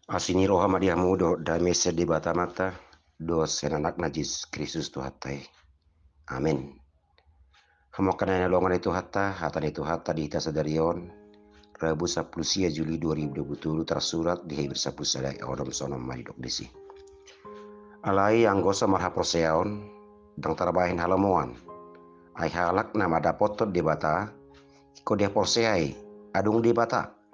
Asini roha madia mudo da mese di batamata do senanak najis Kristus tu hatai. Amin. Hamokan na longan itu hatta di ita sadarion. Rabu 10 Juli 2020 tersurat di Hebrew 10 sadai odom sonom maridok desi. Alai anggosa marha proseaon dang tarabahin halamuan. Ai halak nama dapotot di bata. Iko dia porseai adung di bata.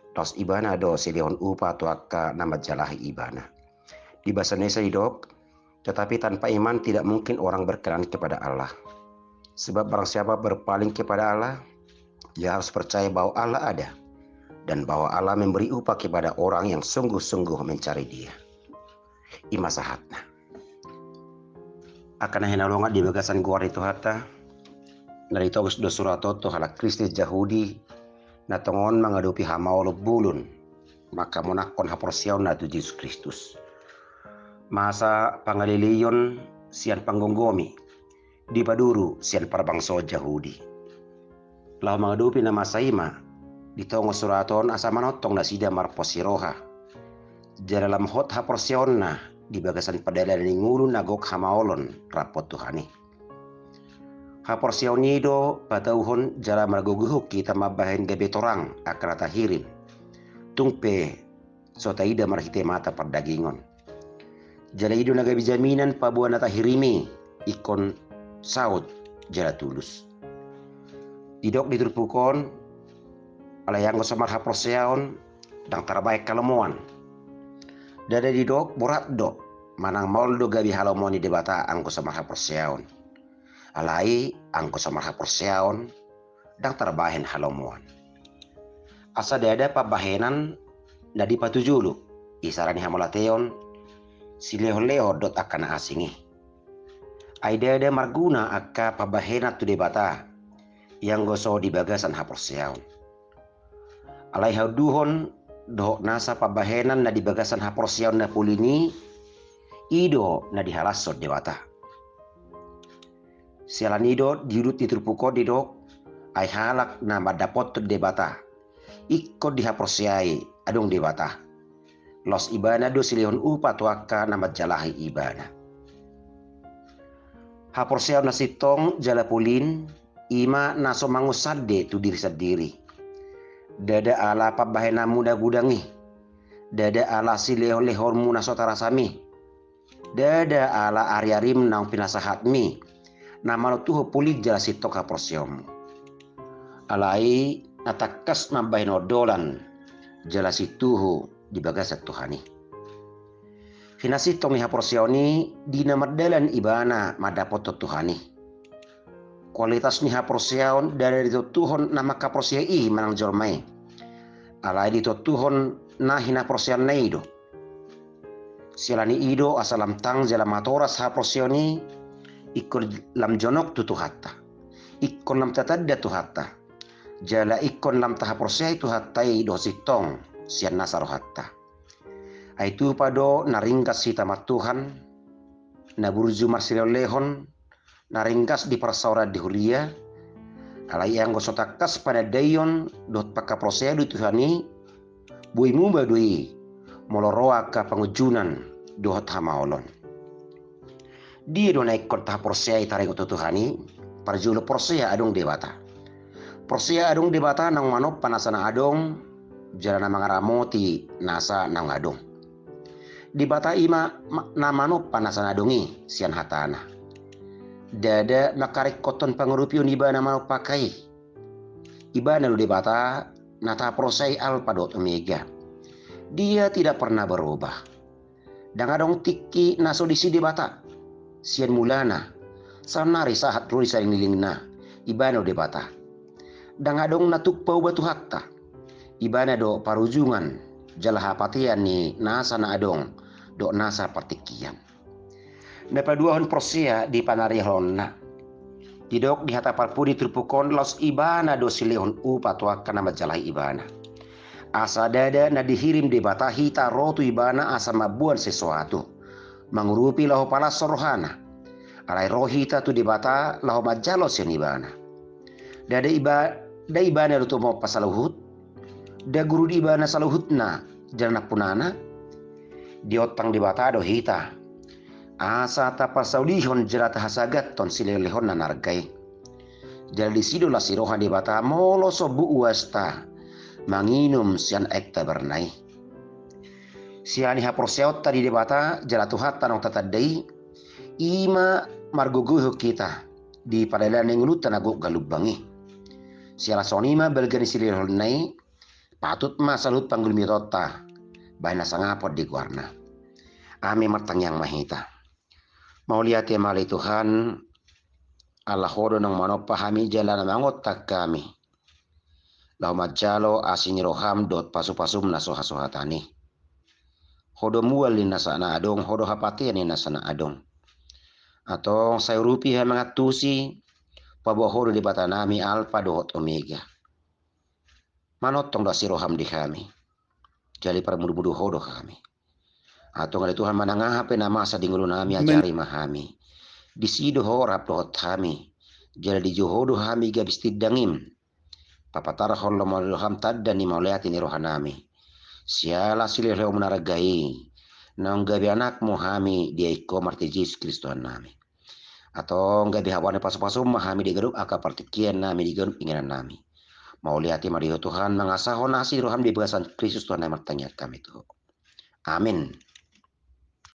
Tos ibana do silihon upa tuaka nama jalahi ibana. Di bahasa Indonesia hidup, tetapi tanpa iman tidak mungkin orang berkenan kepada Allah. Sebab barang siapa berpaling kepada Allah, ia harus percaya bahwa Allah ada dan bahwa Allah memberi upah kepada orang yang sungguh-sungguh mencari Dia. Ima sahatna. Akan hinalonga di bagasan guar itu hatta, dari togus do suratoto halak Kristus Yahudi, na tongon mengadupi hamaolo bulun, maka monakon haporsiaw na tu Yesus Kristus. Masa pangaliliyon sian panggonggomi di paduru sian parabangso Yahudi. Lau mengadupi nama saima di tongo suraton asa manotong na sida marposiroha. Dalam hot haporsion na di bagasan padalan ni ngulu nagok hamaolon rapot Tuhani. Haporsion nido patauhon jala marguguhuk kita mabahin gabe torang akrata hirin. Tungpe sotaida marhite mata perdagingon. Jala ido nagabi jaminan pabuan nata hirimi ikon saut jala tulus. Didok diturpukon alayang samar haproseaon dang tarabaik kalamuan. Dada didok borat do manang moldo gabi halomoni debata angko samar haproseaon. Alai angko samar haproseaon dang tarabahin halomuan. Asa dada pabahenan nadi patujulu isarani hamalateon sileho-leho dot akan asingi. Aida marguna akka pabahena tu debata yang goso di bagasan haporseaon. Alai hauduhon do nasa pabahenan na di bagasan haporseaon na pulini ido na dihalasot debata. Sialanido dirut diturpuko didok ay halak na madapot tu debata. Ikko dihaporseai adong debata. Los ibana do silihon upa tuaka nama jalahi ibana. Haporseaw na sitong jalapulin ima naso mangusade tu diri sendiri. Dada ala pabahena muda gudangi. Dada ala silehor-lehormu naso tarasami. Dada ala ariarim nang pinasahatmi. Nama tuho pulit jala sitok haporseawmu. Alai natakas nambahin odolan jala situhu di bagasat Tuhani. Hinasi tomi haporsioni di namardalan ibana madapot Tuhani. Kualitas ni haporsion dari itu Tuhon nama kaporsiai manang jormai. Alai di Tuhon na hina porsian naido. Silani ido asalam tang jala matoras haporsioni ikon lam jonok tutuhatta. Ikon lam tatadda tuhatta. Jala ikon lam tahaporsiai tuhattai do sitong sian nasaro hatta. Aitu pado naringkas si tamat Tuhan, naburju marsilolehon, naringkas di persaura di hulia, alai yang gosotakas pada dayon dot paka prosea du Tuhani, bui mumba dui moloroa ka pengujunan dohot hamaolon. Dia do naik kota prosea tarik tu Tuhani, parjulo prosea adong debata. Prosea adong debata nang manop panasana adong, jalan mangaramoti nasa nang adong. Di bata ima namano panasan adongi sian hatana. Dada makarik koton pangurupion iba namano pakai. Iba nalu di bata nata prosai alpadot omega. Dia tidak pernah berubah. Dan adong tiki naso disi di bata. Sian mulana. Sanari sahat ruli saling nilingna. Iba nalu di bata. Dan adong natuk pau batu hatta. Ibana do parujungan jala hapatian ni nasa na adong do nasa partikian. Napaduahon prosea di panarihon na. Didok di hatapal pudi terpukon los ibana do silehon upatwa kana majalai ibana. Asa dada na dihirim di batahi tarotu ibana asa mabuan sesuatu. Mengurupi lahu pala sorohana. Alai rohita tu di bata lahu majalos yan ibana. Dada ibana do tumo pasaluhut. Da guru di ibana saluhutna jalana punana diotang di batado hita asa tapasaudihon jerat hasagat ton silelehon nanargai jadi sidola sirohan di bata molo sobu uasta manginum sian ekta bernai siani haproseot tadi di bata jalatu hatta nong tatadai ima marguguhu kita di padalan yang lutan aguk galubangi siala sonima belgani silelehon nai patut masalut panggul mirota bahina sangapot di guarna ame martang yang mahita mau lihat ya mali Tuhan Allah hodo nang manopahami jalan mangotak kami lau majalo asini roham dot pasu-pasum nasoha-sohatani hodo mual ni nasana adong hodo hapatian ni nasana adong atau saya rupi ha mangatusi pabawa hodo di batanami alfa dot omega manotong da siroham di kami jali para mudu-mudu hodo kami atau ngale Tuhan manangah pe nama sa dingulu nami ajari mahami disido horap dohot kami jali di johodo kami gabis tidangim papatara hollo maloham tadda ni mauliati ni rohanami siala silih menaragai nang gabi anak mohami dia iko marti Yesus Kristus nami atau gabi hawane pasu-pasu mahami di geruk aka partikian nami di geruk inginan nami mau lihat Mario Tuhan mengasah nasi roham di bagasan Kristus Tuhan yang bertanya kami itu. Amin.